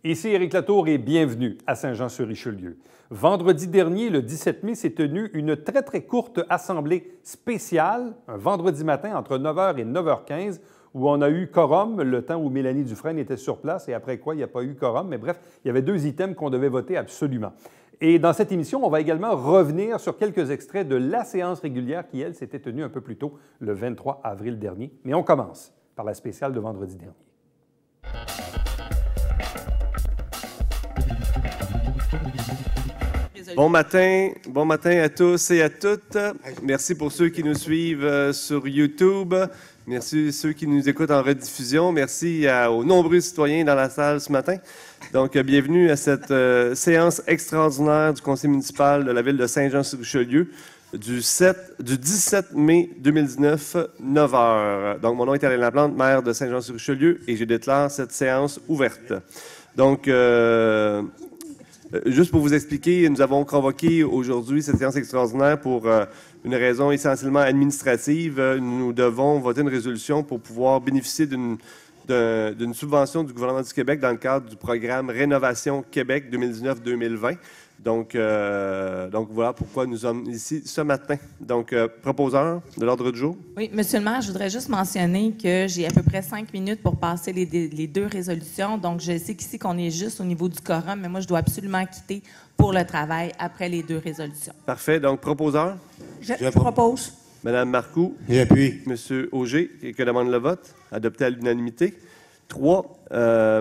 Ici Éric Latour et bienvenue à Saint-Jean-sur-Richelieu. Vendredi dernier, le 17 mai, s'est tenue une très courte assemblée spéciale, un vendredi matin entre 9h et 9h15, où on a eu quorum, le temps où Mélanie Dufresne était sur place, et après quoi, il n'y a pas eu quorum. Mais bref, il y avait 2 items qu'on devait voter absolument. Et dans cette émission, on va également revenir sur quelques extraits de la séance régulière qui, elle, s'était tenue un peu plus tôt, le 23 avril dernier. Mais on commence par la spéciale de vendredi dernier. Bon matin à tous et à toutes. Merci pour ceux qui nous suivent sur YouTube. Merci ceux qui nous écoutent en rediffusion. Merci aux nombreux citoyens dans la salle ce matin. Donc, bienvenue à cette séance extraordinaire du Conseil municipal de la ville de Saint-Jean-sur-Richelieu du 17 mai 2019, 9h. Donc, mon nom est Alain Laplante, maire de Saint-Jean-sur-Richelieu, et je déclare cette séance ouverte. Donc, juste pour vous expliquer, nous avons convoqué aujourd'hui cette séance extraordinaire pour une raison essentiellement administrative. Nous devons voter une résolution pour pouvoir bénéficier d'une subvention du gouvernement du Québec dans le cadre du programme Rénovation Québec 2019-2020. Donc voilà pourquoi nous sommes ici ce matin. Donc, proposeur de l'ordre du jour. Oui, Monsieur le maire, je voudrais juste mentionner que j'ai à peu près 5 minutes pour passer les 2 résolutions. Donc, je sais qu'ici qu'on est juste au niveau du quorum, mais moi, je dois absolument quitter pour le travail après les 2 résolutions. Parfait. Donc, proposeur. Je propose. Madame Marcoux. J'appuie. Monsieur Auger, qui demande le vote. Adopté à l'unanimité. 3.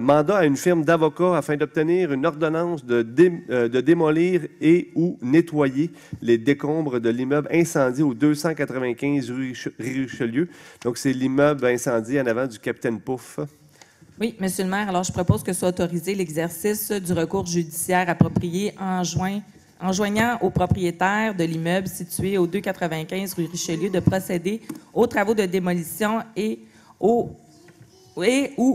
Mandat à une firme d'avocats afin d'obtenir une ordonnance de démolir et ou nettoyer les décombres de l'immeuble incendié au 295 rue Richelieu. Donc, c'est l'immeuble incendié en avant du Capitaine Pouf. Oui, Monsieur le maire, alors je propose que soit autorisé l'exercice du recours judiciaire approprié enjoignant aux propriétaires de l'immeuble situé au 295 rue Richelieu de procéder aux travaux de démolition et ou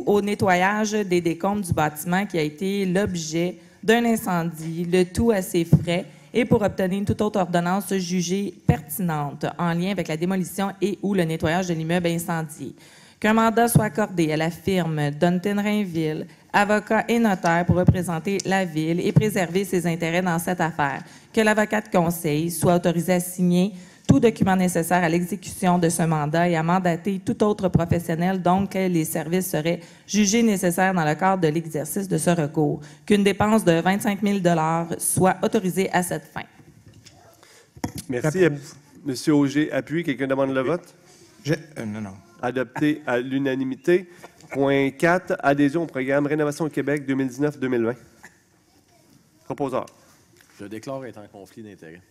au nettoyage des décombres du bâtiment qui a été l'objet d'un incendie, le tout à ses frais, et pour obtenir toute autre ordonnance jugée pertinente en lien avec la démolition et ou le nettoyage de l'immeuble incendié. Qu'un mandat soit accordé à la firme Dunton Rainville, avocat et notaire pour représenter la ville et préserver ses intérêts dans cette affaire. Que l'avocat de conseil soit autorisé à signer tout document nécessaire à l'exécution de ce mandat et à mandater tout autre professionnel dont les services seraient jugés nécessaires dans le cadre de l'exercice de ce recours. Qu'une dépense de 25 000 $ soit autorisée à cette fin. Merci. Monsieur Auger, appuie. Quelqu'un demande le vote? Non. Adopté à l'unanimité. Point 4, adhésion au programme Rénovation Québec 2019-2020. Proposeur. Je déclare être en conflit d'intérêts.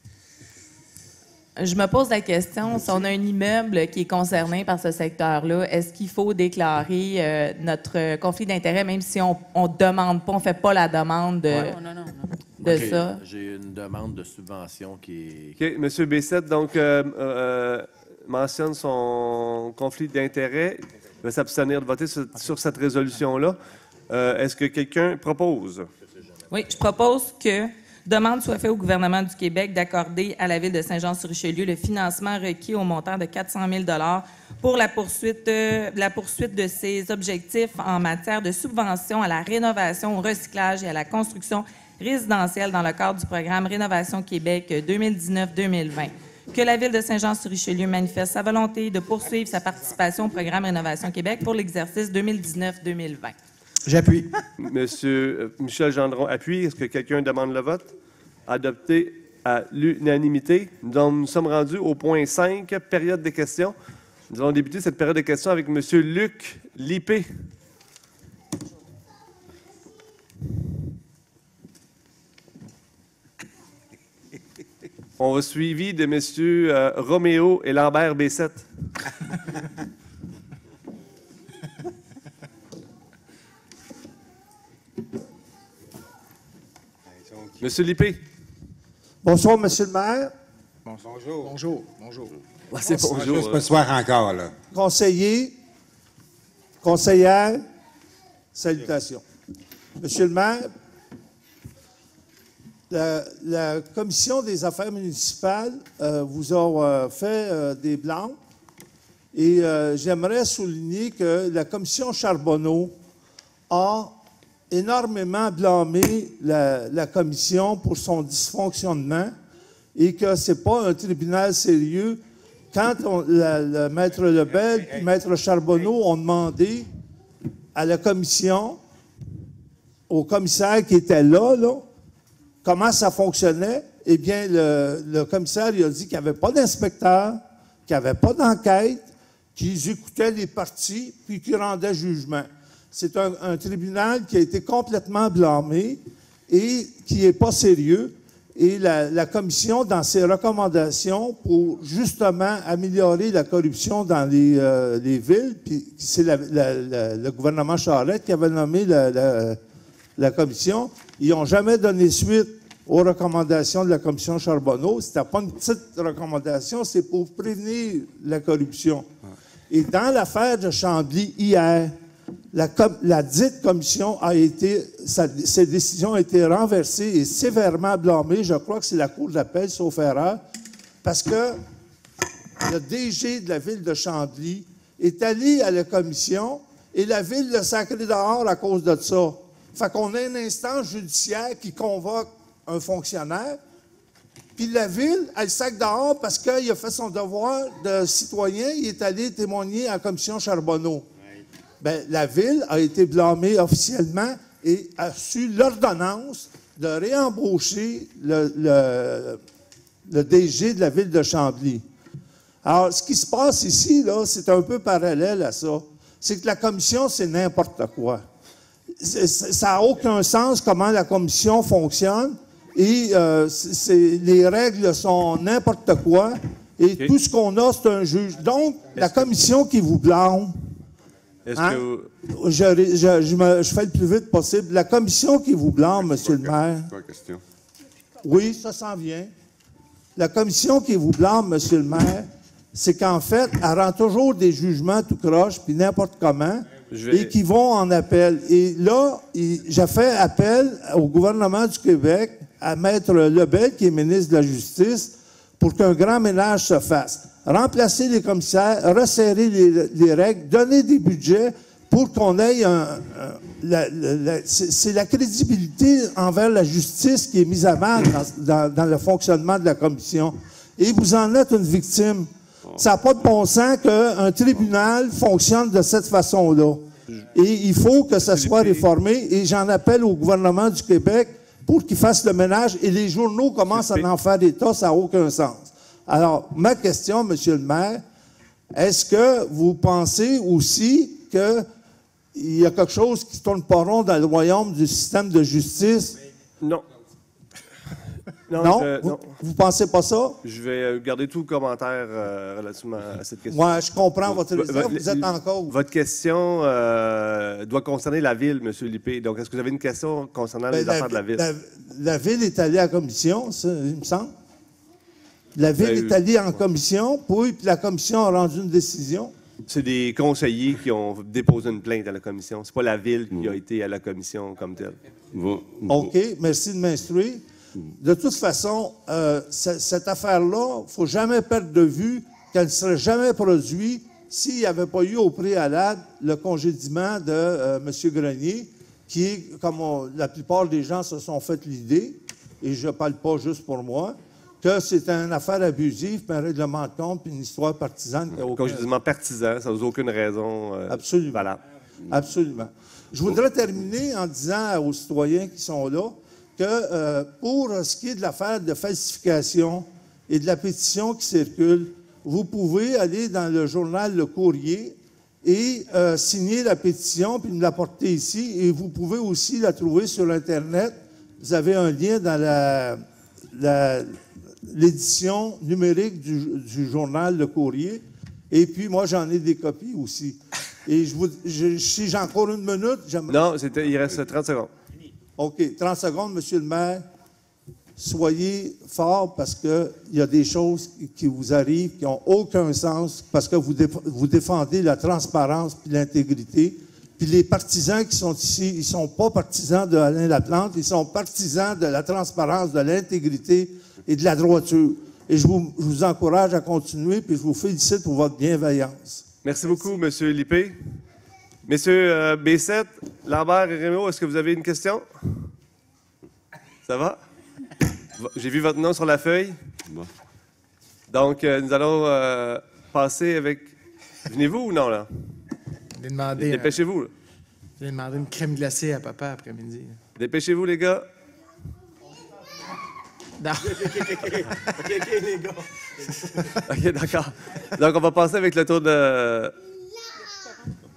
Je me pose la question, si on a un immeuble qui est concerné par ce secteur-là, est-ce qu'il faut déclarer notre conflit d'intérêts, même si on ne demande pas, on ne fait pas la demande de ça? J'ai une demande de subvention qui est... OK. Monsieur Bessette, donc, mentionne son conflit d'intérêts. Il va s'abstenir de voter sur cette résolution-là. Est-ce que quelqu'un propose? Oui, je propose que demande soit faite au gouvernement du Québec d'accorder à la Ville de Saint-Jean-sur-Richelieu le financement requis au montant de 400 000 $ pour la poursuite de ses objectifs en matière de subvention à la rénovation, au recyclage et à la construction résidentielle dans le cadre du programme Rénovation Québec 2019-2020. Que la Ville de Saint-Jean-sur-Richelieu manifeste sa volonté de poursuivre sa participation au programme Rénovation Québec pour l'exercice 2019-2020. J'appuie. Monsieur Michel Gendron appuie. Est-ce que quelqu'un demande le vote? Adopté à l'unanimité. Nous sommes rendus au point 5, période des questions. Nous allons débuter cette période de questions avec Monsieur Luc Lippé. On va suivi de Messieurs Roméo et Lambert Bessette. Monsieur Lippé. Bonsoir, Monsieur le maire. Bonjour. Bonjour. C'est bonjour. C'est pas ce soir encore, là. Conseiller, conseillère, salutations. Monsieur le maire, la Commission des affaires municipales vous a fait des blancs et j'aimerais souligner que la Commission Charbonneau a énormément blâmé la commission pour son dysfonctionnement et que ce n'est pas un tribunal sérieux. Quand le maître Lebel et maître Charbonneau ont demandé à la commission, au commissaire qui était là, comment ça fonctionnait, eh bien, le commissaire il a dit qu'il n'y avait pas d'inspecteur, qu'il n'y avait pas d'enquête, qu'ils écoutaient les parties, puis qu'ils rendaient jugement. C'est un tribunal qui a été complètement blâmé et qui n'est pas sérieux. Et la commission, dans ses recommandations pour justement améliorer la corruption dans les villes, puis c'est le gouvernement Charest qui avait nommé la commission, ils n'ont jamais donné suite aux recommandations de la commission Charbonneau. Ce n'était pas une petite recommandation, c'est pour prévenir la corruption. Et dans l'affaire de Chambly, hier, la dite commission ses décisions ont été renversées et sévèrement blâmées. Je crois que c'est la Cour d'appel, sauf erreur, parce que le DG de la ville de Chambly est allé à la commission et la ville l'a sacré dehors à cause de ça. Fait qu'on a une instance judiciaire qui convoque un fonctionnaire, puis la ville, elle sac dehors parce qu'il a fait son devoir de citoyen, il est allé témoigner à la commission Charbonneau. Bien, la ville a été blâmée officiellement et a reçu l'ordonnance de réembaucher le DG de la ville de Chambly. Alors, ce qui se passe ici, là, c'est un peu parallèle à ça. C'est que la commission, c'est n'importe quoi. Ça n'a aucun sens comment la commission fonctionne et les règles sont n'importe quoi et tout ce qu'on a, c'est un juge. Donc, la commission qui vous blâme, je fais le plus vite possible. La commission qui vous blâme, Monsieur le maire. Oui, ça s'en vient. La commission qui vous blâme, Monsieur le maire, c'est qu'en fait, elle rend toujours des jugements tout croche, puis n'importe comment, et qui vont en appel. Et là, j'ai fait appel au gouvernement du Québec, à Maître Lebel, qui est ministre de la Justice, pour qu'un grand ménage se fasse. Remplacer les commissaires, resserrer les règles, donner des budgets pour qu'on ait c'est la crédibilité envers la justice qui est mise à mal dans le fonctionnement de la commission. Et vous en êtes une victime. Ça n'a pas de bon sens qu'un tribunal fonctionne de cette façon-là. Et il faut que ça soit réformé. Et j'en appelle au gouvernement du Québec pour qu'il fasse le ménage. Et les journaux commencent à en faire des tas, ça n'a aucun sens. Alors, ma question, Monsieur le maire, est-ce que vous pensez aussi qu'il y a quelque chose qui ne tourne pas rond dans le royaume du système de justice? Non. Non? Non. Vous pensez pas ça? Je vais garder tout commentaire relativement à cette question. Moi, je comprends votre réserve. Vous êtes en cause. Votre question doit concerner la ville, M. Lippé. Donc, est-ce que vous avez une question concernant les affaires de la ville? La ville est allée à la commission, ça, il me semble. La ville est allée en commission, puis la commission a rendu une décision. C'est des conseillers qui ont déposé une plainte à la commission. C'est pas la ville qui a été à la commission comme telle. OK, merci de m'instruire. De toute façon, cette affaire-là, il ne faut jamais perdre de vue qu'elle ne serait jamais produite s'il n'y avait pas eu au préalable le congédiement de M. Grenier, qui est, comme la plupart des gens se sont fait l'idée, et je ne parle pas juste pour moi, que c'est une affaire abusive, puis un règlement de compte, puis une histoire partisane. Congédiement partisan, ça n'a aucune raison valable. Absolument. Je voudrais terminer en disant aux citoyens qui sont là que pour ce qui est de l'affaire de falsification et de la pétition qui circule, vous pouvez aller dans le journal Le Courrier et signer la pétition, puis me l'apporter ici. Et vous pouvez aussi la trouver sur Internet. Vous avez un lien dans l'édition numérique du journal Le Courrier. Et puis, moi, j'en ai des copies aussi. Et si j'ai encore une minute, j'aimerais... Non, il reste 30 secondes. OK, 30 secondes, Monsieur le maire. Soyez fort parce qu'il y a des choses qui vous arrivent qui n'ont aucun sens parce que vous défendez la transparence et l'intégrité. Puis les partisans qui sont ici, ils ne sont pas partisans de Alain Laplante, ils sont partisans de la transparence, de l'intégrité et de la droiture. Et je vous encourage à continuer, puis je vous félicite pour votre bienveillance. Merci beaucoup, M. Lippé. Messieurs B7, Lambert et Rémo, est-ce que vous avez une question? Ça va? J'ai vu votre nom sur la feuille. Bon. Donc, nous allons passer avec... Venez-vous ou non, là? Dépêchez-vous, là. Je vais demander une crème glacée à papa après-midi. Dépêchez-vous, les gars. Non. OK, les gars. OK, d'accord. Donc, on va passer avec le tour de...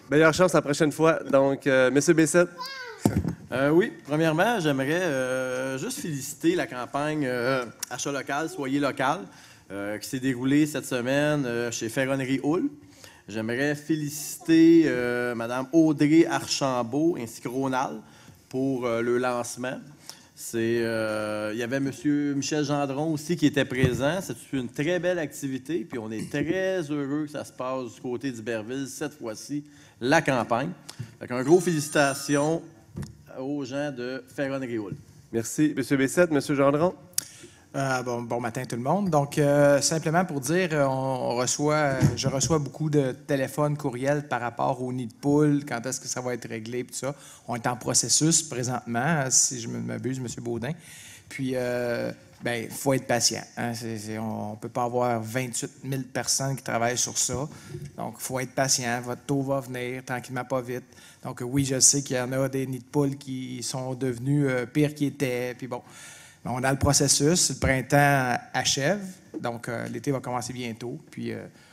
Meilleure chance la prochaine fois. Donc, Monsieur B7. Oui, premièrement, j'aimerais juste féliciter la campagne Achat local, Soyez local, qui s'est déroulée cette semaine chez Ferronnerie Hull. J'aimerais féliciter Mme Audrey Archambault ainsi que Ronald pour le lancement. Il y avait M. Michel Gendron aussi qui était présent. C'est une très belle activité, puis on est très heureux que ça se passe du côté d'Iberville, cette fois-ci, la campagne. Fait un gros félicitations aux gens de Ferronnerie Hull. Merci, M. B7. M. Gendron. Bon matin tout le monde. Donc, simplement pour dire, je reçois beaucoup de téléphones, courriels par rapport au nid de poule, quand est-ce que ça va être réglé, tout ça. On est en processus présentement, si je ne m'abuse, M. Baudin. Puis, il faut être patient. Hein? On ne peut pas avoir 28 000 personnes qui travaillent sur ça. Donc, il faut être patient. Votre taux va venir tranquillement, pas vite. Donc, oui, je sais qu'il y en a des nids de poules qui sont devenus pires qu'ils étaient. Puis bon... On a le processus, le printemps achève, donc l'été va commencer bientôt, puis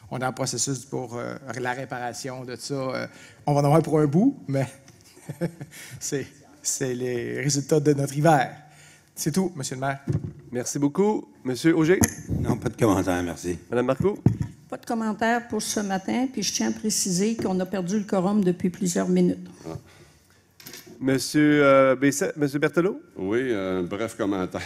on est en processus pour la réparation de ça. On va en avoir pour un bout, mais c'est les résultats de notre hiver. C'est tout, M. le maire. Merci beaucoup. M. Auger? Non, pas de commentaire, merci. Mme Marcoux? Pas de commentaire pour ce matin, puis je tiens à préciser qu'on a perdu le quorum depuis plusieurs minutes. Ah. Monsieur Berthelot? Oui, un bref commentaire.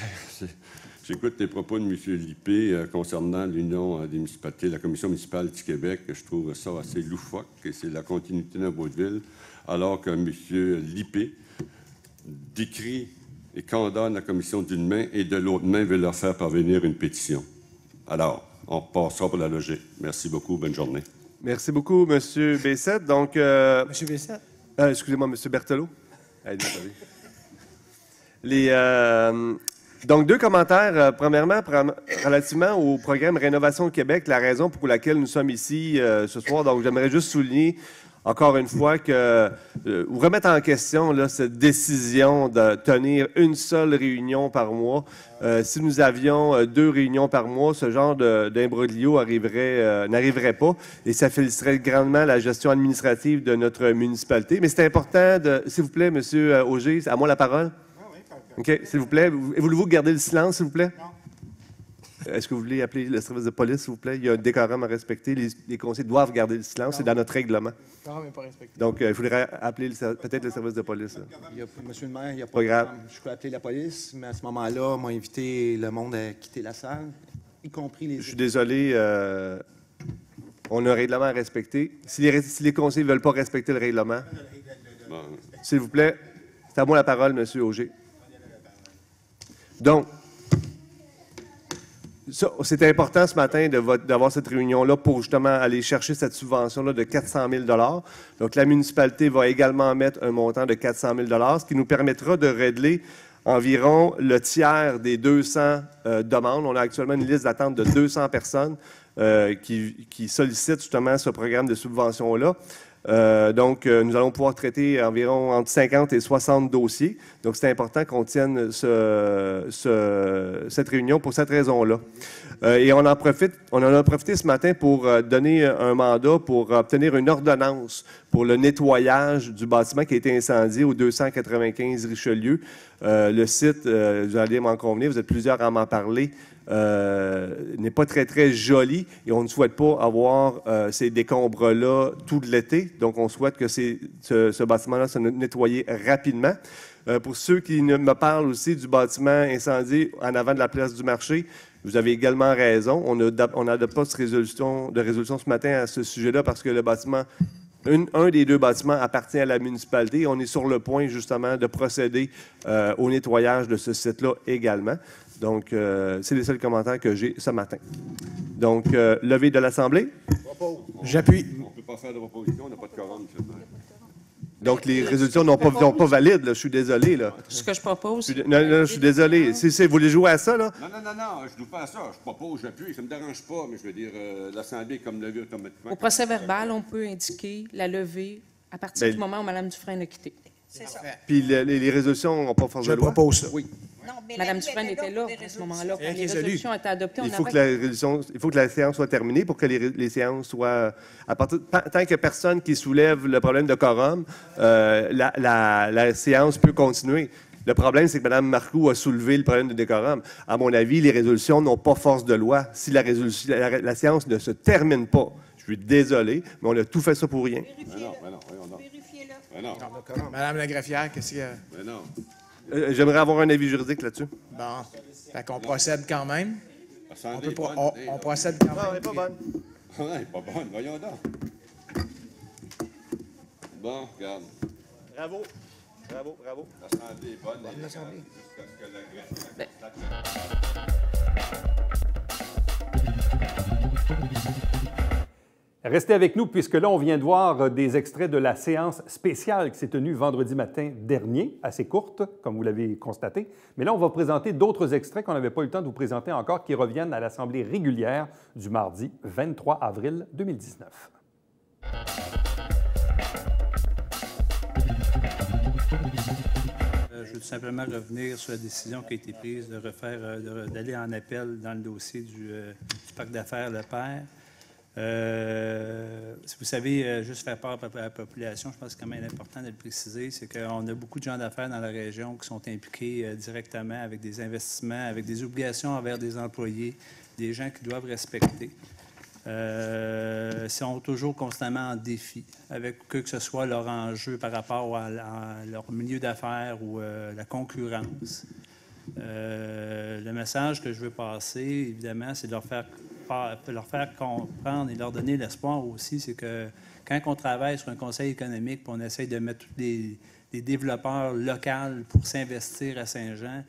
J'écoute les propos de M. Lippé concernant l'Union des municipalités, la Commission municipale du Québec. Je trouve ça assez loufoque et c'est la continuité d'un vaudeville, alors que M. Lippé décrit et condamne la Commission d'une main et de l'autre main veut leur faire parvenir une pétition. Alors, on passera pour la logique. Merci beaucoup. Bonne journée. Merci beaucoup, M. B7. Donc, M. B7? Excusez-moi, M. Berthelot. Donc, deux commentaires. Premièrement, relativement au programme Rénovation Québec, la raison pour laquelle nous sommes ici ce soir. Donc, j'aimerais juste souligner encore une fois que ou remettre en question là, cette décision de tenir une seule réunion par mois. Si nous avions 2 réunions par mois, ce genre d'imbroglio n'arriverait pas et ça féliciterait grandement la gestion administrative de notre municipalité. Mais c'est important, s'il vous plaît, M. Auger, à moi la parole. OK, s'il vous plaît. Voulez-vous garder le silence, s'il vous plaît? Est-ce que vous voulez appeler le service de police, s'il vous plaît? Il y a un décorum à respecter. Les conseillers doivent garder le silence. C'est dans notre règlement. Non, mais pas respecté. Donc, il faudrait appeler peut-être le service de police. Monsieur le maire, il n'y a pas grave. Je peux appeler la police, mais à ce moment-là, on m'a invité le monde à quitter la salle, y compris les... Je suis désolé. On a un règlement à respecter. Si les conseillers ne veulent pas respecter le règlement, s'il vous plaît, c'est à moi la parole, M. Auger. Donc, c'est important ce matin d'avoir cette réunion-là pour justement aller chercher cette subvention-là de 400 000 $. Donc, la municipalité va également mettre un montant de 400 000 $, ce qui nous permettra de régler environ le tiers des 200 demandes. On a actuellement une liste d'attente de 200 personnes qui sollicitent justement ce programme de subvention-là. Donc, nous allons pouvoir traiter environ entre 50 et 60 dossiers. Donc, c'est important qu'on tienne cette réunion pour cette raison-là. Et on en a profité ce matin pour donner un mandat pour obtenir une ordonnance pour le nettoyage du bâtiment qui a été incendié au 295 Richelieu. Le site, vous allez m'en convenir, vous êtes plusieurs à m'en parler, n'est pas très, très joli et on ne souhaite pas avoir ces décombres-là tout l'été. Donc, on souhaite que ce bâtiment-là soit nettoyé rapidement. Pour ceux qui me parlent aussi du bâtiment incendié en avant de la place du marché, vous avez également raison. On n'adopte pas de résolution ce matin à ce sujet-là parce que le bâtiment, un des 2 bâtiments appartient à la municipalité. On est sur le point, justement, de procéder au nettoyage de ce site-là également. Donc, c'est les seuls commentaires que j'ai ce matin. Donc, levée de l'Assemblée. J'appuie. On ne peut pas faire de proposition, on n'a pas de quorum, M. le maire. Donc, les résolutions n'ont pas valide, là. Je suis désolé, là. Ce que je propose... Non, je suis désolé. Vous voulez jouer à ça, là? Non, je ne joue pas à ça. Je propose, j'appuie, ça ne me dérange pas, mais je veux dire, l'Assemblée est comme levée automatiquement. Au procès verbal, on peut indiquer la levée à partir du moment où Mme Dufresne a quitté. C'est ça. Puis les résolutions n'ont pas force de loi? Je propose ça. Oui. Non, mais Mme Dufresne était là à ce moment-là. Quand les résolutions étaient adoptées, Il faut que la séance soit terminée pour que les séances soient... Tant qu'il n'y a personne qui soulève le problème de quorum, la séance peut continuer. Le problème, c'est que Mme Marcoux a soulevé le problème de décorum. À mon avis, les résolutions n'ont pas force de loi. Si la séance ne se termine pas, je suis désolé, mais on a tout fait ça pour rien. Vérifiez-le. Madame la greffière, qu'est-ce qu'il y a? Mais non. J'aimerais avoir un avis juridique là-dessus. Bon. Fait qu'on procède quand même. On procède quand même. Non, elle n'est pas bonne. Non, elle n'est pas bonne. Voyons donc. Bon, regarde. Bravo. L'Assemblée est bonne. L'Assemblée. Restez avec nous puisque là, on vient de voir des extraits de la séance spéciale qui s'est tenue vendredi matin dernier, assez courte, comme vous l'avez constaté. Mais là, on va présenter d'autres extraits qu'on n'avait pas eu le temps de vous présenter encore, qui reviennent à l'Assemblée régulière du mardi 23 avril 2019. Je veux tout simplement revenir sur la décision qui a été prise d'aller en appel dans le dossier du parc d'affaires Le Père. Si vous savez, juste faire part à la population, je pense que c'est quand même important de le préciser, c'est qu'on a beaucoup de gens d'affaires dans la région qui sont impliqués directement avec des investissements, avec des obligations envers des employés, des gens qui doivent respecter. Sont toujours constamment en défi, avec que ce soit leur enjeu par rapport à leur milieu d'affaires ou la concurrence. Le message que je veux passer, évidemment, c'est de leur faire comprendre et leur donner l'espoir aussi, c'est que quand on travaille sur un conseil économique, puis on essaye de mettre tous les développeurs locaux pour s'investir à Saint-Jean,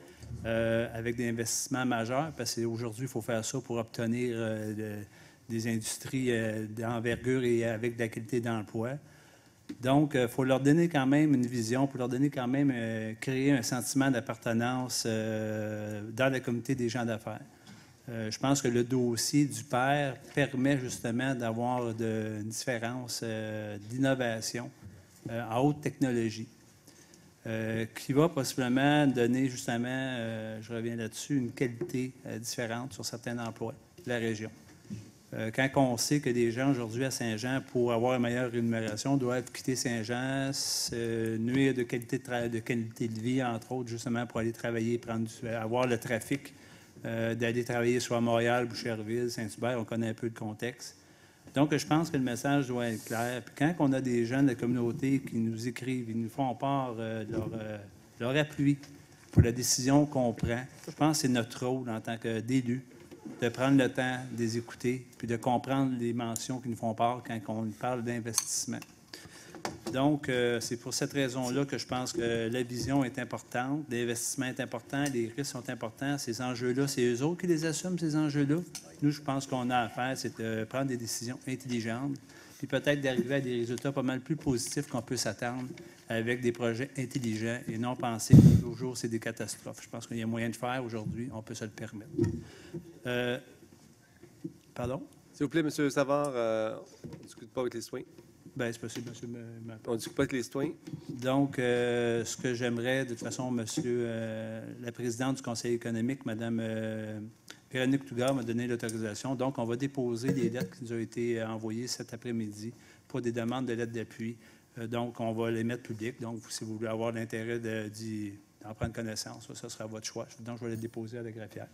avec des investissements majeurs, parce qu'aujourd'hui, il faut faire ça pour obtenir des industries d'envergure et avec de la qualité d'emploi. Donc, il faut leur donner quand même une vision, pour leur donner quand même, créer un sentiment d'appartenance dans la communauté des gens d'affaires. Je pense que le dossier du père permet justement d'avoir une différence d'innovation en haute technologie qui va possiblement donner justement, je reviens là-dessus, une qualité différente sur certains emplois de la région. Quand on sait que des gens aujourd'hui à Saint-Jean, pour avoir une meilleure rémunération, doivent quitter Saint-Jean, nuire de qualité de vie, entre autres, justement pour aller travailler, avoir le trafic, d'aller travailler soit à Montréal, Boucherville, Saint-Hubert, on connaît un peu le contexte. Donc, je pense que le message doit être clair. Puis quand on a des gens de la communauté qui nous écrivent, ils nous font part de leur appui pour la décision qu'on prend, je pense que c'est notre rôle en tant qu'élus de prendre le temps de les écouter puis de comprendre les mentions qui nous font part quand on parle d'investissement. Donc, c'est pour cette raison-là que je pense que la vision est importante, l'investissement est important, les risques sont importants. Ces enjeux-là, c'est eux autres qui les assument, ces enjeux-là. Nous, je pense qu'on a à faire, c'est de prendre des décisions intelligentes puis peut-être d'arriver à des résultats pas mal plus positifs qu'on peut s'attendre avec des projets intelligents et non penser que toujours c'est des catastrophes. Je pense qu'il y a moyen de faire aujourd'hui, on peut se le permettre. Pardon? S'il vous plaît, M. Savard, on ne discute pas avec les citoyens. Bien, c'est possible, monsieur. On ne discute pas avec les citoyens. Donc, ce que j'aimerais, de toute façon, monsieur, la présidente du Conseil économique, Mme Véronique Tougar, m'a donné l'autorisation. Donc, on va déposer les lettres qui nous ont été envoyées cet après-midi pour des demandes de lettres d'appui. Donc, on va les mettre publiques. Donc, si vous voulez avoir l'intérêt d'en prendre connaissance, ça sera votre choix. Donc, je vais les déposer à la greffière.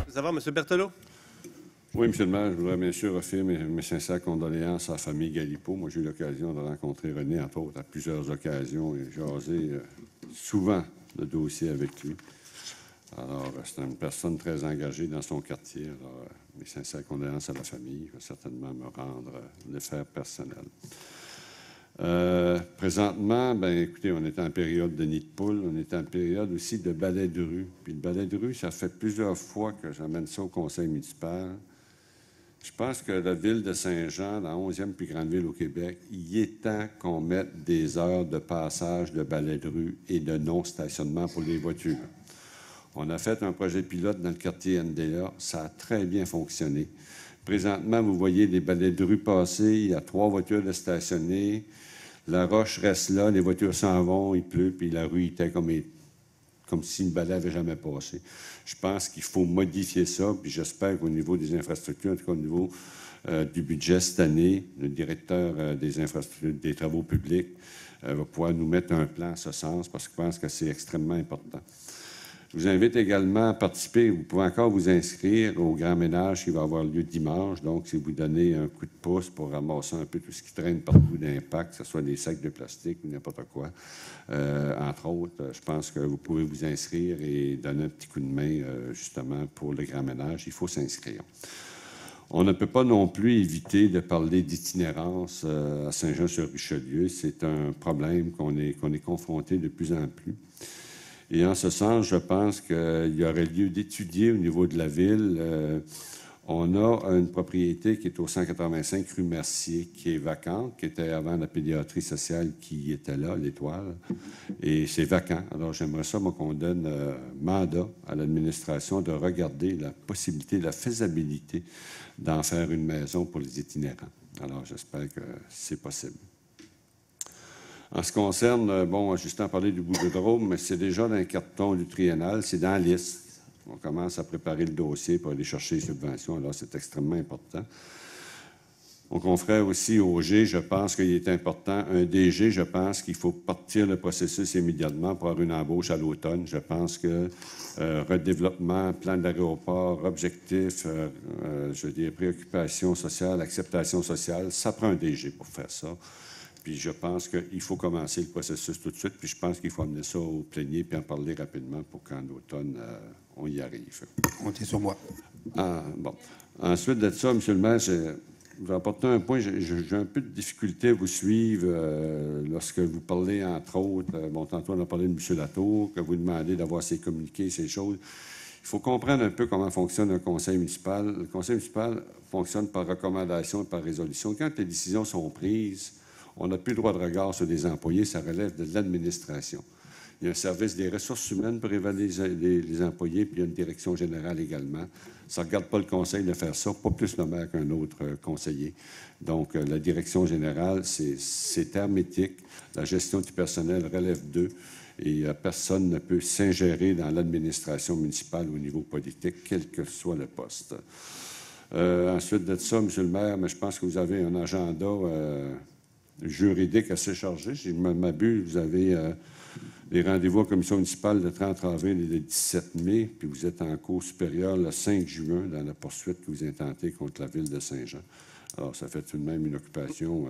Ça va, M. Berthelot? Oui, M. le maire, je voudrais bien sûr offrir mes sincères condoléances à la famille Galipo. Moi, j'ai eu l'occasion de rencontrer René, entre autres, à plusieurs occasions et jaser souvent le dossier avec lui. Alors, c'est une personne très engagée dans son quartier. Alors, mes sincères condoléances à la famille. Je vais certainement me rendre l'affaire personnelle. Présentement, bien, écoutez, on est en période de nid de poule, on est en période aussi de balai de rue. Puis le balai de rue, ça fait plusieurs fois que j'amène ça au conseil municipal. Je pense que la ville de Saint-Jean, la 11e plus grande ville au Québec, il est temps qu'on mette des heures de passage de balais de rue et de non-stationnement pour les voitures. On a fait un projet pilote dans le quartier NDA. Ça a très bien fonctionné. Présentement, vous voyez les balais de rue passer. Il y a 3 voitures de stationner. La roche reste là. Les voitures s'en vont. Il pleut. Puis la rue était comme si le balai n'avait jamais passé. Je pense qu'il faut modifier ça. Puis j'espère qu'au niveau des infrastructures, en tout cas au niveau du budget cette année, le directeur des infrastructures, des travaux publics va pouvoir nous mettre un plan en ce sens parce que je pense que c'est extrêmement important. Je vous invite également à participer. Vous pouvez encore vous inscrire au grand ménage qui va avoir lieu dimanche. Donc, si vous donnez un coup de pouce pour ramasser un peu tout ce qui traîne partout d'impact, que ce soit des sacs de plastique ou n'importe quoi, entre autres, je pense que vous pouvez vous inscrire et donner un petit coup de main, justement, pour le grand ménage. Il faut s'inscrire. On ne peut pas non plus éviter de parler d'itinérance à Saint-Jean-sur-Richelieu. C'est un problème qu'on est confronté de plus en plus. Et en ce sens, je pense qu'il y aurait lieu d'étudier au niveau de la ville. On a une propriété qui est au 185 rue Mercier, qui est vacante, qui était avant la pédiatrie sociale qui était là, l'Étoile, et c'est vacant. Alors, j'aimerais ça, moi, qu'on donne mandat à l'administration de regarder la possibilité, la faisabilité d'en faire une maison pour les itinérants. Alors, j'espère que c'est possible. En ce qui concerne, bon, Justin a parlé du Boudreau, mais c'est déjà dans le carton du triennal, c'est dans la liste. On commence à préparer le dossier pour aller chercher les subventions, alors c'est extrêmement important. Mon confrère aussi, OG, je pense qu'il est important. Un DG, je pense qu'il faut partir le processus immédiatement pour avoir une embauche à l'automne. Je pense que redéveloppement, plan d'aéroport, objectif, je veux dire, préoccupation sociale, acceptation sociale, ça prend un DG pour faire ça. Puis je pense qu'il faut commencer le processus tout de suite, puis je pense qu'il faut amener ça au plénier puis en parler rapidement pour qu'en automne, on y arrive. Comptez sur moi. Bon. Ensuite de ça, M. le maire, je vais apporter un point. J'ai un peu de difficulté à vous suivre lorsque vous parlez, entre autres, bon, tantôt on a parlé de M. Latour, que vous demandez d'avoir ses communiqués, ces choses. Il faut comprendre un peu comment fonctionne un conseil municipal. Le conseil municipal fonctionne par recommandation et par résolution. Quand les décisions sont prises, on n'a plus le droit de regard sur les employés, ça relève de l'administration. Il y a un service des ressources humaines pour évaluer les employés, puis il y a une direction générale également. Ça ne regarde pas le conseil de faire ça, pas plus le maire qu'un autre conseiller. Donc, la direction générale, c'est hermétique. La gestion du personnel relève d'eux et personne ne peut s'ingérer dans l'administration municipale au niveau politique, quel que soit le poste. Ensuite de ça, M. le maire, mais je pense que vous avez un agenda juridique assez chargé. Si je ne m'abuse, vous avez les rendez-vous à la commission municipale le 30 avril et le 17 mai, puis vous êtes en cours supérieur le 5 juin dans la poursuite que vous intentez contre la ville de Saint-Jean. Alors, ça fait tout de même une occupation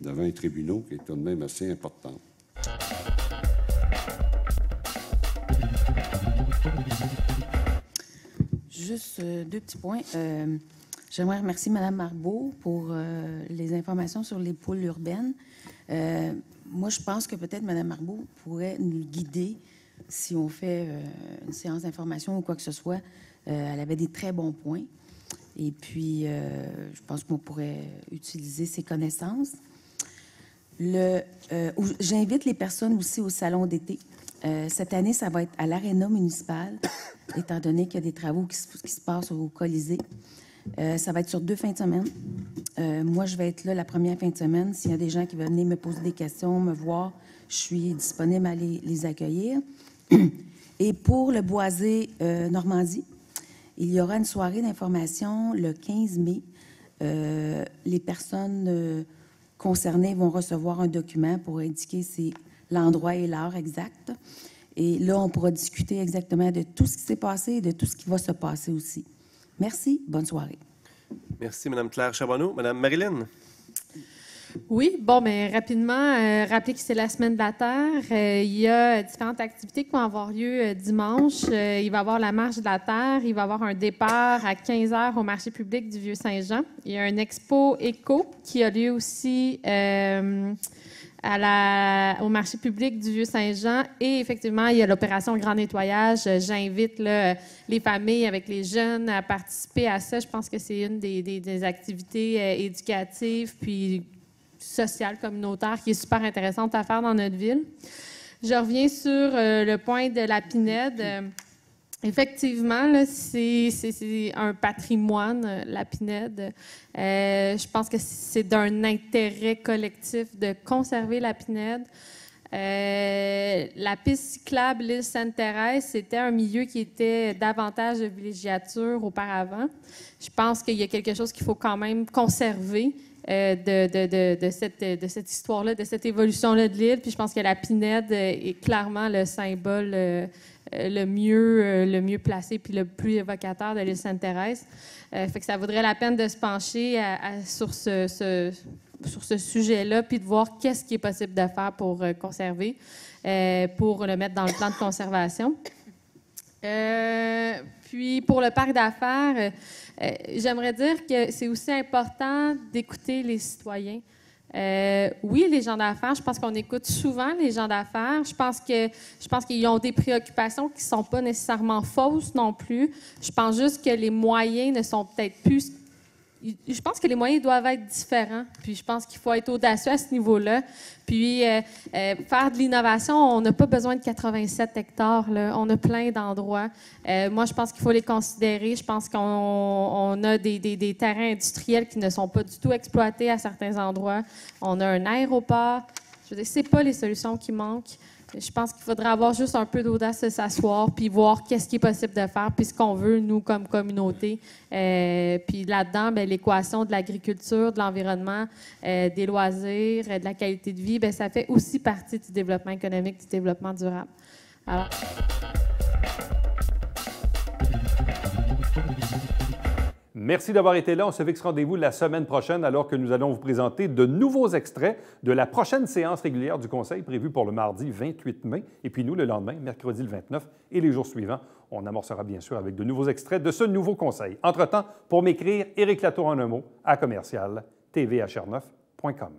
devant les tribunaux qui est tout de même assez importante. Juste 2 petits points. J'aimerais remercier Mme Marbeau pour les informations sur les poules urbaines. Moi, je pense que peut-être Mme Marbeau pourrait nous guider si on fait une séance d'information ou quoi que ce soit. Elle avait des très bons points. Et puis, je pense qu'on pourrait utiliser ses connaissances. J'invite les personnes aussi au salon d'été. Cette année, ça va être à l'aréna municipale, étant donné qu'il y a des travaux qui se passent au Colisée. Ça va être sur 2 fins de semaine. Moi, je vais être là la première fin de semaine. S'il y a des gens qui veulent venir me poser des questions, me voir, je suis disponible à les accueillir. Et pour le Boisé Normandie, il y aura une soirée d'information le 15 mai. Les personnes concernées vont recevoir un document pour indiquer l'endroit et l'heure exacte. Et là, on pourra discuter exactement de tout ce qui s'est passé et de tout ce qui va se passer aussi. Merci. Bonne soirée. Merci, Mme Claire Charbonneau. Mme Marilyn. Oui, bon, mais rapidement, rappelez que c'est la Semaine de la Terre. Il y a différentes activités qui vont avoir lieu dimanche. Il va y avoir la Marche de la Terre. Il va y avoir un départ à 15h au marché public du Vieux-Saint-Jean. Il y a un expo éco qui a lieu aussi au marché public du Vieux-Saint-Jean. Et effectivement, il y a l'opération Grand Nettoyage. J'invite là, les familles avec les jeunes à participer à ça. Je pense que c'est une des activités éducatives puis sociales, communautaires, qui est super intéressante à faire dans notre ville. Je reviens sur le point de la Pinède. Effectivement, là, c'est un patrimoine, la Pinède. Je pense que c'est d'un intérêt collectif de conserver la Pinède. La piste cyclable l'île Sainte-Thérèse, c'était un milieu qui était davantage de villégiature auparavant. Je pense qu'il y a quelque chose qu'il faut quand même conserver de cette histoire-là, de cette évolution-là de l'île. Puis je pense que la Pinède est clairement le symbole le mieux placé puis le plus évocateur de l'île Sainte-Thérèse. Fait que ça vaudrait la peine de se pencher sur ce sujet-là puis de voir qu'est-ce qui est possible de faire pour conserver, pour le mettre dans le plan de conservation. Puis pour le parc d'affaires, j'aimerais dire que c'est aussi important d'écouter les citoyens. Oui, les gens d'affaires, je pense qu'on écoute souvent les gens d'affaires. Je pense qu'ils ont des préoccupations qui ne sont pas nécessairement fausses non plus. Je pense juste que les moyens ne sont peut-être plus... Je pense que les moyens doivent être différents. Puis je pense qu'il faut être audacieux à ce niveau-là. Puis faire de l'innovation, on n'a pas besoin de 87 hectares. Là. On a plein d'endroits. Moi, je pense qu'il faut les considérer. Je pense qu'on a des terrains industriels qui ne sont pas du tout exploités à certains endroits. On a un aéroport. Je veux dire, c'est pas les solutions qui manquent. Je pense qu'il faudrait avoir juste un peu d'audace de s'asseoir puis voir qu'est-ce qui est possible de faire puis ce qu'on veut, nous, comme communauté. Puis là-dedans, bien, l'équation de l'agriculture, de l'environnement, des loisirs, de la qualité de vie, bien, ça fait aussi partie du développement économique, du développement durable. Alors... Merci d'avoir été là. On se fixe rendez-vous la semaine prochaine alors que nous allons vous présenter de nouveaux extraits de la prochaine séance régulière du Conseil prévue pour le mardi 28 mai. Et puis nous, le lendemain, mercredi le 29 et les jours suivants, on amorcera bien sûr avec de nouveaux extraits de ce nouveau Conseil. Entre-temps, pour m'écrire, Éric Latour en un mot à commercial tvhr9.com.